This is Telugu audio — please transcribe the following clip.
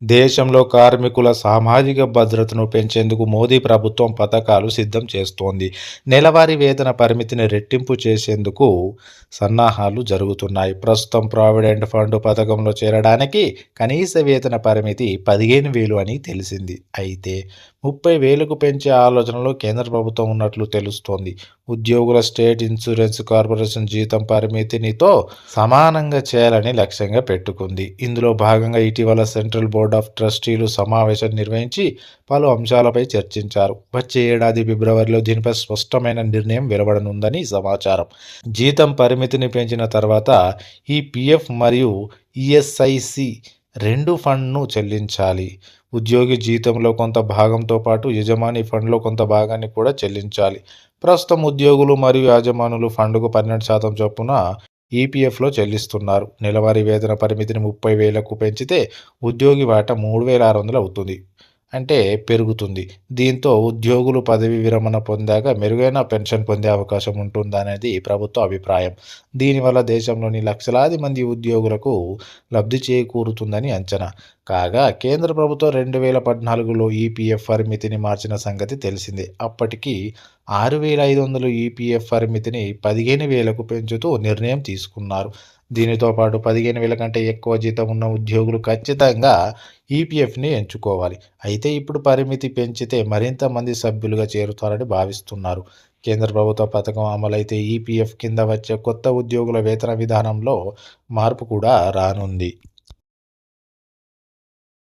దేశంలో కార్మికుల సామాజిక భద్రతను పెంచేందుకు మోదీ ప్రభుత్వం పథకాలు సిద్ధం చేస్తోంది. నెలవారీ వేతన పరిమితిని రెట్టింపు చేసేందుకు సన్నాహాలు జరుగుతున్నాయి. ప్రస్తుతం ప్రావిడెంట్ ఫండ్ పథకంలో చేరడానికి కనీస వేతన పరిమితి 15,000 అని తెలిసింది. అయితే 30,000కు పెంచే ఆలోచనలో కేంద్ర ప్రభుత్వం ఉన్నట్లు తెలుస్తోంది. ఉద్యోగుల స్టేట్ ఇన్సూరెన్స్ కార్పొరేషన్ జీతం పరిమితినితో సమానంగా చేయాలని లక్ష్యంగా పెట్టుకుంది. ఇందులో భాగంగా ఇటీవల సెంట్రల్ బోర్డ్ ఆఫ్ ట్రస్టీలు సమావేశం నిర్వహించి పలు అంశాలపై చర్చించారు. వచ్చే ఏడాది ఫిబ్రవరిలో దీనిపై స్పష్టమైన నిర్ణయం వెలువడనుందని సమాచారం. జీతం పరిమితిని పెంచిన తర్వాత ఈ పీఎఫ్ మరియు ఈఎస్ఐసి రెండు ఫండ్ను చెల్లించాలి. ఉద్యోగి జీతంలో కొంత భాగంతో పాటు యజమాని ఫండ్లో కొంత భాగాన్ని కూడా చెల్లించాలి. ప్రస్తుతం ఉద్యోగులు మరియు యజమానులు ఫండ్కు 12% చొప్పున ఈపీఎఫ్లో చెల్లిస్తున్నారు. నెలవారీ వేతన పరిమితిని 30,000కు పెంచితే ఉద్యోగి వాటా 3,600 అవుతుంది. అంటే పెరుగుతుంది. దీంతో ఉద్యోగులు పదవీ విరమణ పొందాక మెరుగైన పెన్షన్ పొందే అవకాశం ఉంటుందనేది ప్రభుత్వ అభిప్రాయం. దీనివల్ల దేశంలోని లక్షలాది మంది ఉద్యోగులకు లబ్ధి చేకూరుతుందని అంచనా. కాగా కేంద్ర ప్రభుత్వం 2014లో ఈపీఎఫ్ పరిమితిని మార్చిన సంగతి తెలిసిందే. అప్పటికి 6,500 ఈపీఎఫ్ పరిమితిని 15,000కు పెంచుతూ నిర్ణయం తీసుకున్నారు. దీనితో పాటు 15,000 కంటే ఎక్కువ జీతం ఉన్న ఉద్యోగులు ఖచ్చితంగా ఈపీఎఫ్ని ఎంచుకోవాలి. అయితే ఇప్పుడు పరిమితి పెంచితే మరింత మంది సభ్యులుగా చేరుతారని భావిస్తున్నారు. కేంద్ర ప్రభుత్వ పథకం అమలైతే ఈపీఎఫ్ కింద వచ్చే కొత్త ఉద్యోగుల వేతన విధానంలో మార్పు కూడా రానుంది.